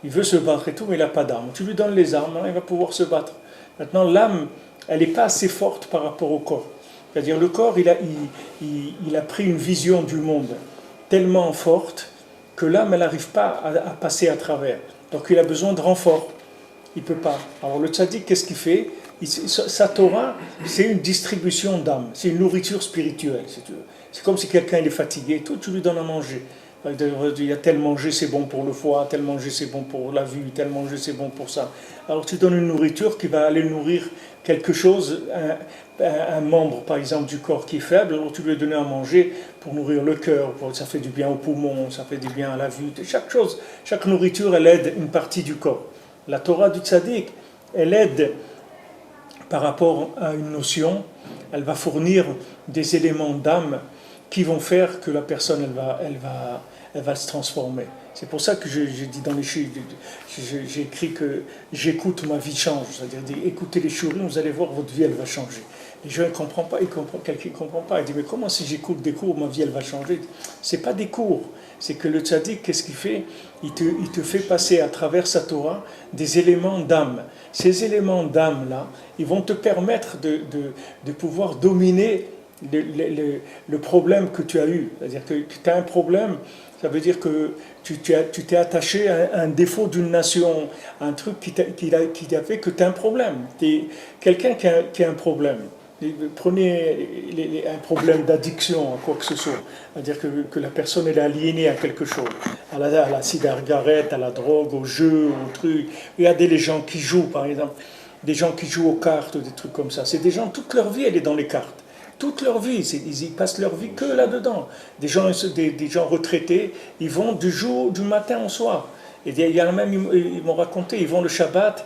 Il veut se battre et tout, mais il n'a pas d'armes. Tu lui donnes les armes, il va pouvoir se battre. Maintenant, l'âme, elle n'est pas assez forte par rapport au corps. C'est-à-dire le corps, il a pris une vision du monde tellement forte que l'âme, elle n'arrive pas à passer à travers. Donc il a besoin de renfort. Il ne peut pas. Alors le tzaddik, qu'est-ce qu'il fait? Sa Torah, c'est une distribution d'âme. C'est une nourriture spirituelle, si tu veux. C'est comme si quelqu'un il est fatigué, tout, tu lui donnes à manger. Il y a tel manger, c'est bon pour le foie, tel manger, c'est bon pour la vue, tel manger, c'est bon pour ça. Alors tu donnes une nourriture qui va aller nourrir quelque chose, un membre par exemple du corps qui est faible, alors tu lui donnes à manger pour nourrir le cœur, ça fait du bien aux poumons, ça fait du bien à la vue. Chaque nourriture, elle aide une partie du corps. La Torah du Tzaddik, elle aide par rapport à une notion, elle va fournir des éléments d'âme qui vont faire que la personne, elle va se transformer. C'est pour ça que j'ai dit dans les chiffres, j'ai écrit que j'écoute, ma vie change. C'est-à-dire, écoutez les shurim, vous allez voir, votre vie, elle va changer. Les gens ne comprennent pas, quelqu'un ne comprend pas. Il dit, mais comment si j'écoute des cours, ma vie, elle va changer? Ce n'est pas des cours. C'est que le tzaddik, qu'est-ce qu'il fait? Il te fait passer à travers sa Torah des éléments d'âme. Ces éléments d'âme-là, ils vont te permettre de pouvoir dominer le problème que tu as eu. C'est-à-dire que tu as un problème, ça veut dire que tu t'es attaché à un défaut d'une nation, à un truc qui t'a fait que tu as un problème. Quelqu'un qui a un problème, prenez un problème d'addiction à quoi que ce soit, c'est-à-dire que la personne elle est aliénée à quelque chose, à la cigarette, à la drogue, au jeu, au truc. Regardez les gens qui jouent, par exemple, des gens qui jouent aux cartes, des trucs comme ça. C'est des gens, toute leur vie, elle est dans les cartes. toute leur vie, ils passent leur vie que là-dedans. Des gens retraités, ils vont du matin au soir. Et il y en a même, ils m'ont raconté, ils vont le Shabbat,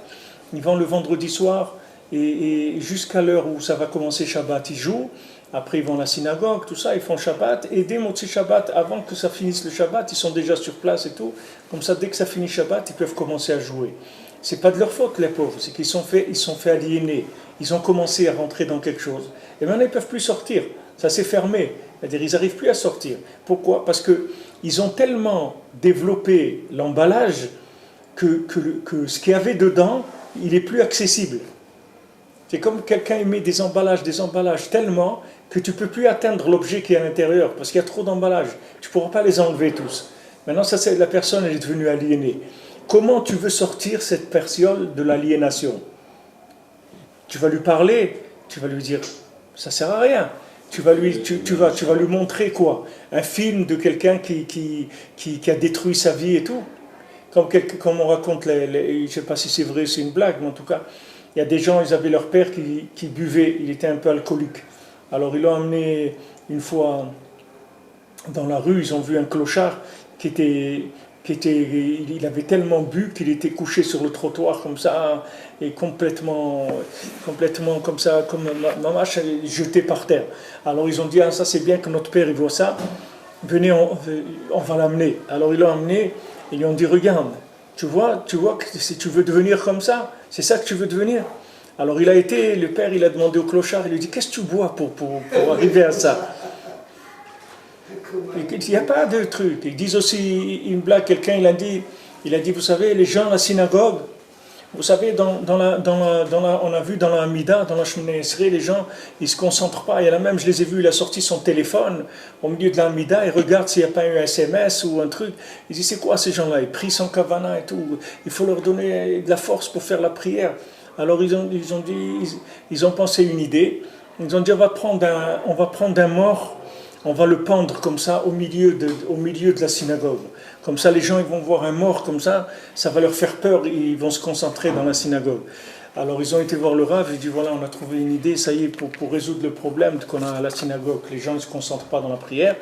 ils vont le vendredi soir, et jusqu'à l'heure où ça va commencer Shabbat, ils jouent. Après, ils vont à la synagogue, tout ça, ils font Shabbat. Et dès Motzi Shabbat, avant que ça finisse le Shabbat, ils sont déjà sur place et tout. Comme ça, dès que ça finit Shabbat, ils peuvent commencer à jouer. C'est pas de leur faute, les pauvres, c'est qu'ils sont fait aliéner. Ils ont commencé à rentrer dans quelque chose. Et maintenant, ils ne peuvent plus sortir. Ça s'est fermé. C'est-à-dire, ils n'arrivent plus à sortir. Pourquoi ? Parce qu'ils ont tellement développé l'emballage que ce qu'il y avait dedans, il n'est plus accessible. C'est comme quelqu'un met des emballages tellement que tu ne peux plus atteindre l'objet qui est à l'intérieur, parce qu'il y a trop d'emballages. Tu ne pourras pas les enlever tous. Maintenant, la personne elle est devenue aliénée. Comment tu veux sortir cette personne de l'aliénation ? Tu vas lui parler, tu vas lui dire, ça ne sert à rien. Tu vas lui montrer quoi ? Un film de quelqu'un qui a détruit sa vie et tout. Comme on raconte, je ne sais pas si c'est vrai, c'est une blague, mais en tout cas, il y a des gens, ils avaient leur père qui buvait, il était un peu alcoolique. Alors ils l'ont emmené une fois dans la rue, ils ont vu un clochard il avait tellement bu qu'il était couché sur le trottoir comme ça, et complètement comme ça, comme mamache, jeté par terre. Alors ils ont dit, ça c'est bien que notre père il voit ça, venez, on va l'amener. Alors ils l'ont emmené, ils lui ont dit, regarde, tu vois que si tu veux devenir comme ça, c'est ça que tu veux devenir. Alors le père il a demandé au clochard, il lui dit, qu'est-ce que tu bois pour arriver à ça ? Il n'y a pas de truc. Ils disent aussi une blague, quelqu'un il a dit, vous savez, les gens à la synagogue, vous savez, on a vu dans la Hamida, dans la Shemoneh Esrei, les gens, ils ne se concentrent pas. Il y en a même, je les ai vus, il a sorti son téléphone au milieu de la Hamida, il regarde s'il n'y a pas eu un SMS ou un truc. Il dit, c'est quoi ces gens-là ? Ils prient sans kavana et tout. Il faut leur donner de la force pour faire la prière. Alors ils ont pensé une idée. Ils ont dit, on va prendre un mort, on va le pendre comme ça au milieu de la synagogue. Comme ça, les gens ils vont voir un mort comme ça va leur faire peur, ils vont se concentrer dans la synagogue. Alors ils ont été voir le Rav, ils disent voilà, on a trouvé une idée, ça y est, pour résoudre le problème qu'on a à la synagogue, les gens ne se concentrent pas dans la prière.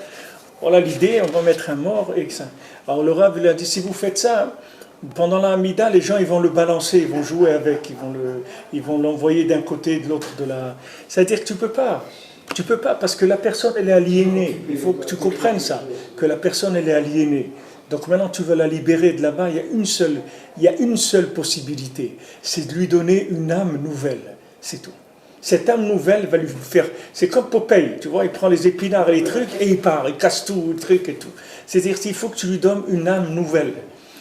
Voilà l'idée, on va mettre un mort et ça. Alors le Rav il a dit, si vous faites ça, pendant la Hamida, les gens ils vont le balancer, ils vont jouer avec, ils vont l'envoyer d'un côté et de l'autre de la... C'est-à-dire que tu peux pas parce que la personne elle est aliénée. Il faut que tu comprennes ça, que la personne elle est aliénée. Donc maintenant tu veux la libérer de là-bas, il y a une seule possibilité, c'est de lui donner une âme nouvelle, c'est tout. Cette âme nouvelle va lui faire, c'est comme Popeye, tu vois, il prend les épinards et les trucs et il part, il casse tout, le truc et tout. C'est-à-dire qu'il faut que tu lui donnes une âme nouvelle.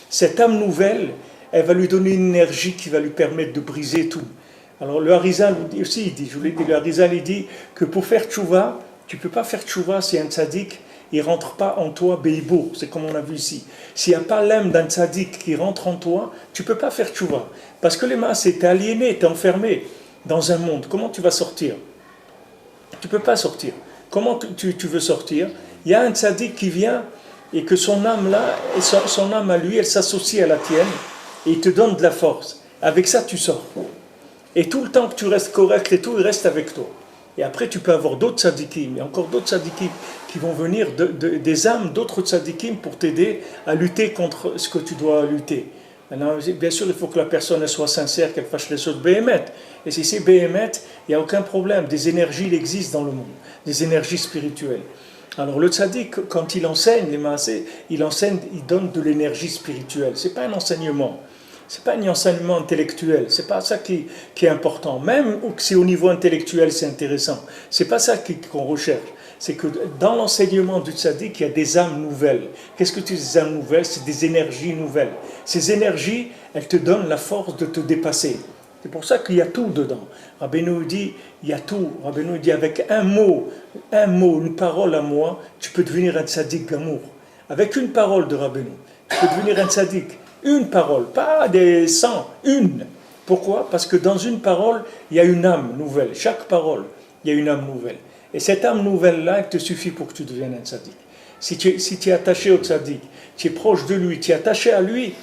Cette âme nouvelle, elle va lui donner une énergie qui va lui permettre de briser tout. Alors le Harizal aussi, le Harizal il dit que pour faire tchouva, tu ne peux pas faire tchouva si un tzaddik il ne rentre pas en toi Beibo, c'est comme on a vu ici. S'il n'y a pas l'âme d'un tzaddik qui rentre en toi, tu ne peux pas faire tchouva. Parce que les masses, tu es aliéné, tu es enfermé dans un monde. Comment tu vas sortir ? Tu ne peux pas sortir. Comment tu veux sortir ? Il y a un tzaddik qui vient et que son âme là, son âme à lui, elle s'associe à la tienne et il te donne de la force. Avec ça, tu sors. Et tout le temps que tu restes correct et tout, il reste avec toi. Et après, tu peux avoir d'autres tzadikim, et encore d'autres tzadikim qui vont venir, des âmes d'autres tzadikim pour t'aider à lutter contre ce que tu dois lutter. Maintenant, bien sûr, il faut que la personne elle soit sincère, qu'elle fasse les choses béhémet. Et si c'est béhémet, il n'y a aucun problème. Des énergies, il existe dans le monde, des énergies spirituelles. Alors le tzaddik, quand il enseigne les maasés, il donne de l'énergie spirituelle. Ce n'est pas un enseignement. Ce n'est pas un enseignement intellectuel, ce n'est pas ça qui est important. Même si au niveau intellectuel c'est intéressant, ce n'est pas ça qu'on recherche. C'est que dans l'enseignement du tzaddik, il y a des âmes nouvelles. Qu'est-ce que tu dis des âmes nouvelles ? C'est des énergies nouvelles. Ces énergies, elles te donnent la force de te dépasser. C'est pour ça qu'il y a tout dedans. Rabbeinu dit, il y a tout. Rabbeinu dit, avec un mot, une parole à moi, tu peux devenir un tzaddik gamour. Avec une parole de Rabbeinu, tu peux devenir un tzaddik. Une parole, pas des 100, une. Pourquoi ? Parce que dans une parole, il y a une âme nouvelle. Chaque parole, il y a une âme nouvelle. Et cette âme nouvelle-là, elle te suffit pour que tu deviennes un tzaddik. Si tu es attaché au tzaddik, tu es proche de lui, tu es attaché à lui,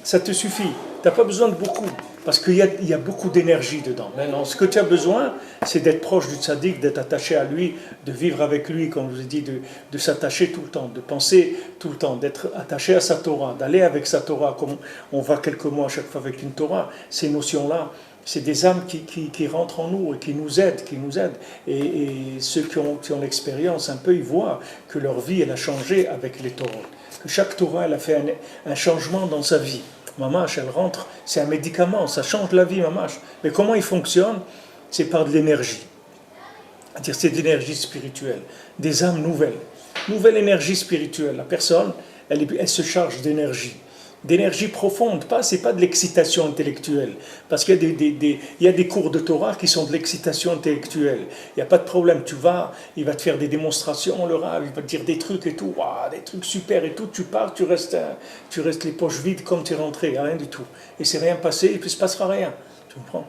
ça te suffit. Tu n'as pas besoin de beaucoup. Parce qu'il y a beaucoup d'énergie dedans. Maintenant, ce que tu as besoin, c'est d'être proche du tzaddik, d'être attaché à lui, de vivre avec lui, comme je vous ai dit, de s'attacher tout le temps, de penser tout le temps, d'être attaché à sa Torah, d'aller avec sa Torah, comme on va quelques mois à chaque fois avec une Torah. Ces notions-là, c'est des âmes qui rentrent en nous et qui nous aident. Et ceux qui ont l'expérience un peu, ils voient que leur vie, elle a changé avec les Torahs. Que chaque Torah, elle a fait un changement dans sa vie. Mamash, elle rentre, c'est un médicament, ça change la vie, Mamash. Mais comment il fonctionne? C'est par de l'énergie. C'est-à-dire, c'est de l'énergie spirituelle, des âmes nouvelles. Nouvelle énergie spirituelle. La personne, elle se charge d'énergie profonde. C'est pas de l'excitation intellectuelle. Parce qu'il y a des cours de Torah qui sont de l'excitation intellectuelle. Il n'y a pas de problème. Tu vas, il va te faire des démonstrations, le Rav, il va te dire des trucs et tout, wow, des trucs super et tout. Tu pars, tu restes les poches vides comme tu es rentré, rien du tout. Et c'est rien passé, et puis il ne se passera rien. Tu comprends?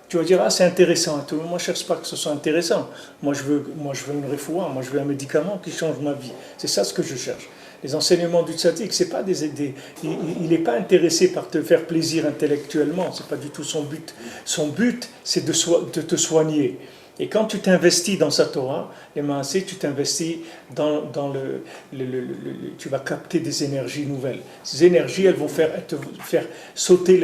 Tu vas dire, c'est intéressant. Moi, je ne cherche pas que ce soit intéressant. Moi, je veux une refoua, moi, je veux un médicament qui change ma vie. C'est ça ce que je cherche. Les enseignements du tzaddik, c'est pas il n'est pas intéressé par te faire plaisir intellectuellement, c'est pas du tout son but. Son but, c'est de te soigner. Et quand tu t'investis dans sa Torah, les maasé, tu t'investis tu vas capter des énergies nouvelles. Ces énergies, elles vont te faire sauter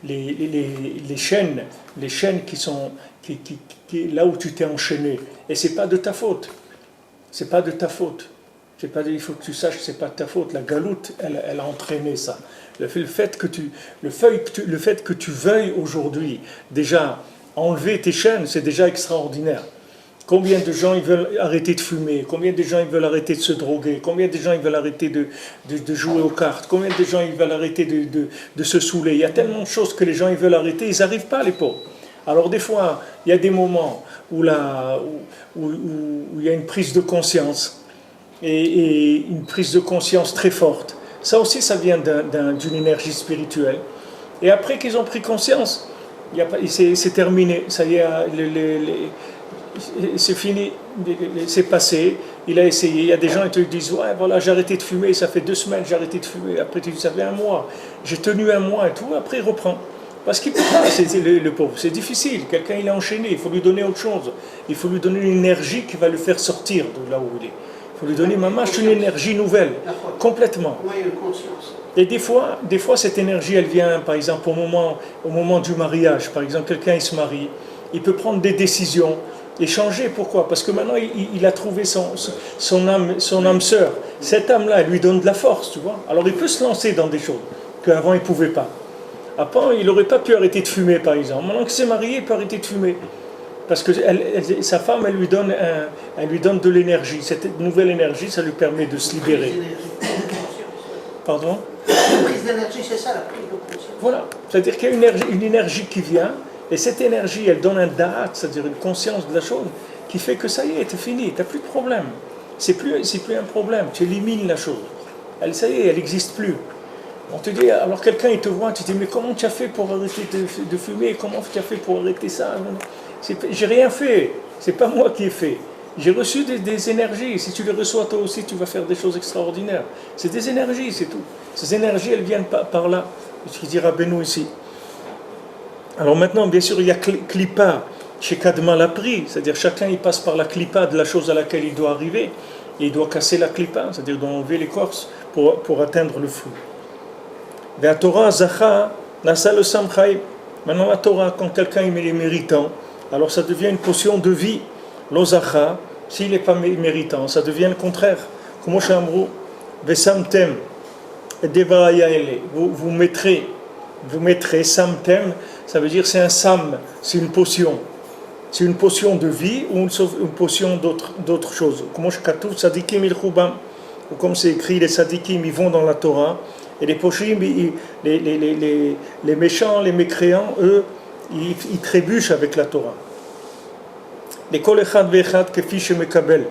les chaînes qui sont là où tu t'es enchaîné. Et c'est pas de ta faute. C'est pas de ta faute. Il faut que tu saches que c'est pas de ta faute. La galoute, elle a entraîné ça. Le fait que tu veuilles aujourd'hui déjà enlever tes chaînes, c'est déjà extraordinaire. Combien de gens ils veulent arrêter de fumer? Combien de gens ils veulent arrêter de se droguer? Combien de gens ils veulent arrêter de jouer aux cartes? Combien de gens ils veulent arrêter de se saouler? Il y a tellement de choses que les gens ils veulent arrêter, ils n'arrivent pas, les pauvres. Alors des fois, il y a des moments où il y a une prise de conscience, et une prise de conscience très forte. Ça aussi, ça vient d'une énergie spirituelle. Et après qu'ils ont pris conscience, c'est terminé, ça y est, c'est fini, c'est passé, il a essayé. Il y a des gens qui te disent, ouais, voilà, j'ai arrêté de fumer, ça fait 2 semaines, j'ai arrêté de fumer. Après, tu dis, ça fait 1 mois, j'ai tenu 1 mois et tout, après il reprend. Parce qu'il peut pas, le pauvre, c'est difficile. Quelqu'un, il est enchaîné, il faut lui donner autre chose. Il faut lui donner une énergie qui va le faire sortir de là où il est. Il faut lui donner une énergie nouvelle, complètement. Et des fois, cette énergie, elle vient, par exemple, au moment du mariage. Par exemple, quelqu'un, il se marie, il peut prendre des décisions et changer. Pourquoi? Parce que maintenant, il a trouvé son âme sœur. Cette âme-là, elle lui donne de la force, tu vois. Alors, il peut se lancer dans des choses qu'avant, il ne pouvait pas. Après, il n'aurait pas pu arrêter de fumer, par exemple. Maintenant qu'il s'est marié, il peut arrêter de fumer. Parce que sa femme, elle lui donne de l'énergie. Cette nouvelle énergie, ça lui permet de se libérer. Pardon? La prise d'énergie, c'est ça, la prise de conscience. Voilà. C'est-à-dire qu'il y a une énergie qui vient, et cette énergie, elle donne un da'at, c'est-à-dire une conscience de la chose, qui fait que ça y est, c'est fini, tu n'as plus de problème. C'est plus un problème, tu élimines la chose. Ça y est, elle n'existe plus. On te dit, alors quelqu'un, il te voit, tu te dis, mais comment tu as fait pour arrêter de fumer? Comment tu as fait pour arrêter ça? J'ai rien fait, c'est pas moi qui ai fait. J'ai reçu des énergies. Si tu les reçois toi aussi, tu vas faire des choses extraordinaires. C'est des énergies, c'est tout. Ces énergies, elles viennent par là. Ce qu'il dit Rabbeinu ici. Alors maintenant, bien sûr, il y a Klippa. Chez Kadma l'a pris. C'est-à-dire chacun, il passe par la Klippa de la chose à laquelle il doit arriver. Et il doit casser la Klippa, c'est-à-dire il doit enlever l'écorce pour atteindre le fruit. La Torah, Zacha, Nasa le Samchaï. Maintenant, la Torah, quand quelqu'un est méritant, alors ça devient une potion de vie. L'Ozacha, s'il n'est pas méritant, ça devient le contraire. Comme Shamrou, Vesamtem, vous mettrez Samtem, ça veut dire c'est un Sam, c'est une potion. C'est une potion de vie ou une potion d'autre chose. Comme c'est écrit, les Sadikim, ils vont dans la Torah, et les Poshim, les méchants, les mécréants, eux, ils trébuchent avec la Torah. Les kol echad ve'echad kefi shemekabel.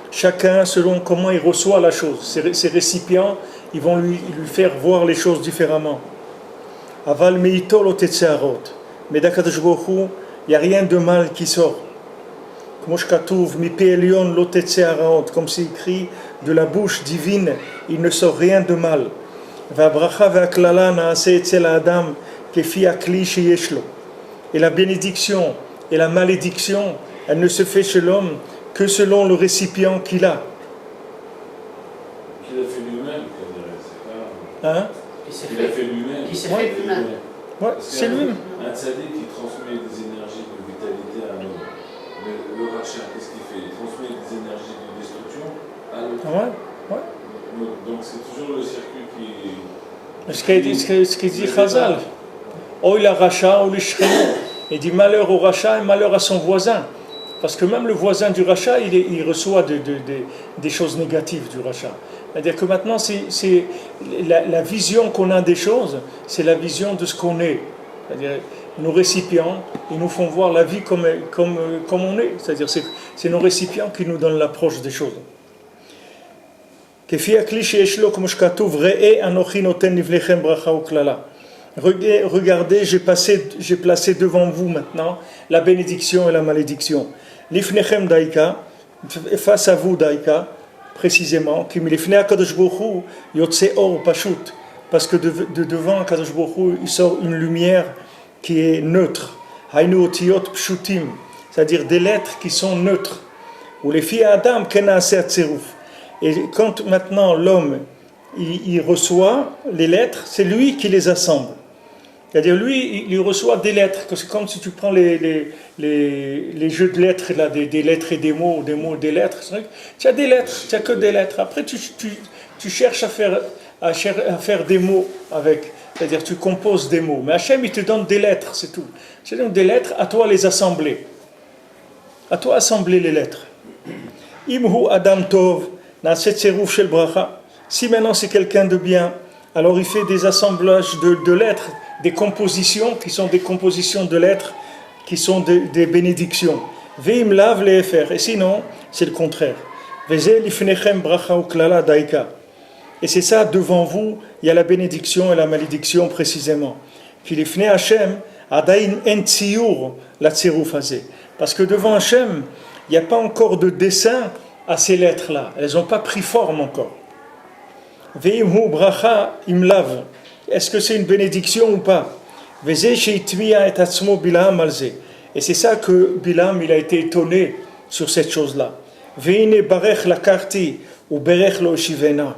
Chacun selon comment il reçoit la chose. Ces récipients, ils vont lui faire voir les choses différemment. Aval meito lo tetzearot. Mais d'Akadosh Baruch Hu, il n'y a rien de mal qui sort. Comme c'est écrit, de la bouche divine, il ne sort rien de mal. kefi akli sheyeshlo. Et la bénédiction et la malédiction, elle ne se fait chez l'homme que selon le récipient qu'il a. Qu'il a fait lui-même, c'est pas... Hein? Qu'il a fait lui-même. Qui s'est fait lui-même. Ouais, c'est lui. Un tzaddik qui transmet des énergies de vitalité à un homme. Le rachat, qu'est-ce qu'il fait? Il transmet des énergies de destruction à l'autre. Ouais. Donc c'est toujours le circuit qui... Ce qu'il dit Chazal. Oh, il a rachat, ou le shrin. Il dit malheur au rachat et malheur à son voisin. Parce que même le voisin du rachat, il reçoit des choses négatives du rachat. C'est-à-dire que maintenant, c'est la vision qu'on a des choses, c'est la vision de ce qu'on est. C'est-à-dire, nos récipients, ils nous font voir la vie comme on est. C'est-à-dire, c'est nos récipients qui nous donnent l'approche des choses. Regardez, j'ai placé devant vous maintenant la bénédiction et la malédiction. Lifnechem daika, face à vous daika, précisément, parce que devant Kadosh Baruch Hu, il sort une lumière qui est neutre. Hainu otiyot pshutim, c'est-à-dire des lettres qui sont neutres. Ou les filles Adam kenaseh tzeruf. Et quand maintenant l'homme il reçoit les lettres, c'est lui qui les assemble. C'est-à-dire lui, il reçoit des lettres. C'est comme si tu prends les jeux de lettres, là, des lettres et des mots, des lettres. Tu as des lettres, tu n'as que des lettres. Après, tu cherches à faire des mots avec. C'est-à-dire tu composes des mots. Mais Hachem, il te donne des lettres, c'est tout. Il te donne des lettres, à toi les assembler. À toi assembler les lettres. Imhu Adam Tov, shel bracha. Si maintenant c'est quelqu'un de bien, alors il fait des assemblages de lettres, des compositions qui sont des compositions de lettres, qui sont des bénédictions. Veim lav lefer. Et sinon, c'est le contraire. Veze lifnechem bracha uklala daika. Et c'est ça, devant vous, il y a la bénédiction et la malédiction précisément. Kilifne Hashem adain en tziyur la tziruf hazeh. Parce que devant Hashem, il n'y a pas encore de dessin à ces lettres-là. Elles n'ont pas pris forme encore. Veimhu bracha imlav. Est-ce que c'est une bénédiction ou pas? Et c'est ça que Bilam il a été étonné sur cette chose-là. Veine barech la karti ou berech lo shivena.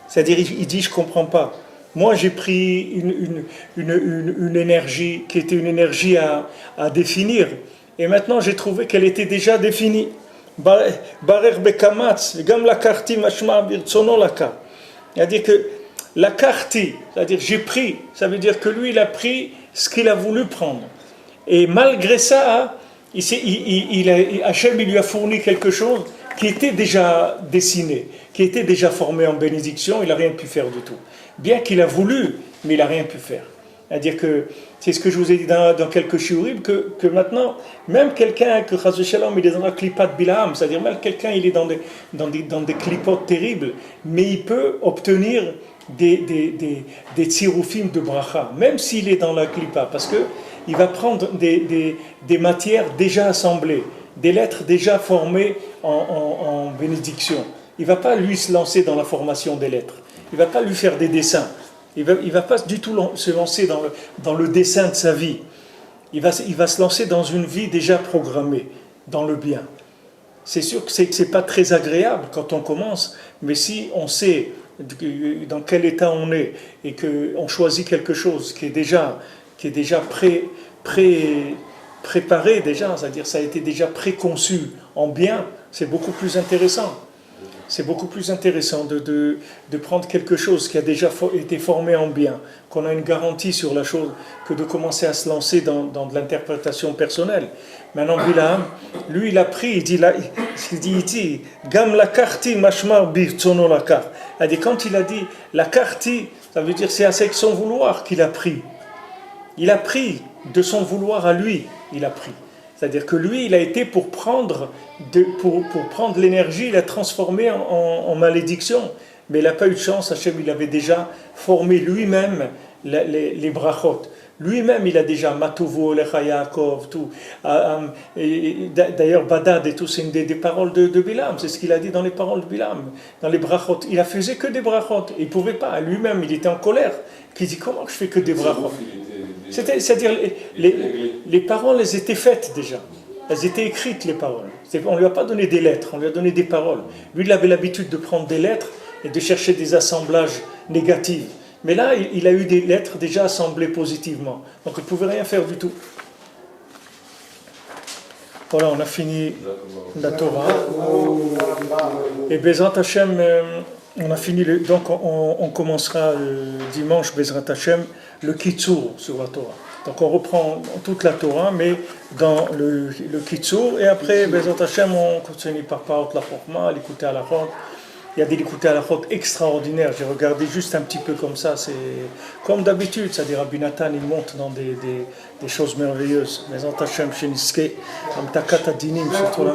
C'est-à-dire il dit je comprends pas. Moi j'ai pris une énergie qui était une énergie à définir et maintenant j'ai trouvé qu'elle était déjà définie. Barech bekamatz gam la karti mashma birtsono laka. C'est-à-dire que la karti, c'est-à-dire j'ai pris, ça veut dire que lui il a pris ce qu'il a voulu prendre. Et malgré ça, Hachem il lui a fourni quelque chose qui était déjà dessiné, qui était déjà formé en bénédiction, il n'a rien pu faire du tout. Bien qu'il a voulu, mais il n'a rien pu faire. C'est-à-dire que, c'est ce que je vous ai dit dans quelques shiurim, que maintenant, même quelqu'un que Chas v'Shalom, il est dans la klipat Bilam, c'est-à-dire même quelqu'un il est dans des klipotes terribles, mais il peut obtenir des tzirufim de bracha, même s'il est dans la klipa, parce qu'il va prendre des matières déjà assemblées, des lettres déjà formées en bénédiction. Il ne va pas lui se lancer dans la formation des lettres, il ne va pas lui faire des dessins, il va pas du tout se lancer dans le dessin de sa vie, il va se lancer dans une vie déjà programmée, dans le bien. C'est sûr que c'est pas très agréable quand on commence, mais si on sait dans quel état on est et qu'on choisit quelque chose qui est déjà préparé déjà, c'est-à-dire ça a été déjà préconçu en bien, c'est beaucoup plus intéressant. C'est beaucoup plus intéressant de prendre quelque chose qui a déjà été formé en bien, qu'on a une garantie sur la chose, que de commencer à se lancer dans de l'interprétation personnelle. Maintenant, Bilam, lui, il a pris, il dit, Gam la karti mashmar birtsono la kar. Quand il a dit la karti, ça veut dire c'est avec son vouloir qu'il a pris. Il a pris de son vouloir à lui, il a pris. C'est-à-dire que lui, il a été pour prendre l'énergie, il l'a transformée en malédiction. Mais il n'a pas eu de chance, Hachem, il avait déjà formé lui-même les brachot. Lui-même, il a déjà Matovo, Olecha Yaakov, tout. D'ailleurs, Badad et tout, c'est une des paroles de Bilam. C'est ce qu'il a dit dans les paroles de Bilam, dans les brachot. Il a faisait que des brachot. Il ne pouvait pas. Lui-même, il était en colère. Il dit, comment je fais que des brachot? C'est-à-dire, les paroles, elles étaient faites déjà. Elles étaient écrites, les paroles. On ne lui a pas donné des lettres, on lui a donné des paroles. Lui, il avait l'habitude de prendre des lettres et de chercher des assemblages négatifs. Mais là, il a eu des lettres déjà assemblées positivement. Donc, il ne pouvait rien faire du tout. Voilà, on a fini la Torah. Et Bezrat Hashem, on a fini. Donc, on commencera dimanche, Bezrat Hashem, le Kitsur sur la Torah. Donc, on reprend toute la Torah, mais dans le Kitsur. Et après, Bezrat Hashem, on continue par Parot la Chokma, l'écouter à la Chokma. Il y a des écoutés à la faute extraordinaires. J'ai regardé juste un petit peu comme ça. C'est comme d'habitude, c'est-à-dire Rabbi Nathan, il monte dans des choses merveilleuses. Mais en Tachem, Sheniske, Amtakat Adinim, surtout la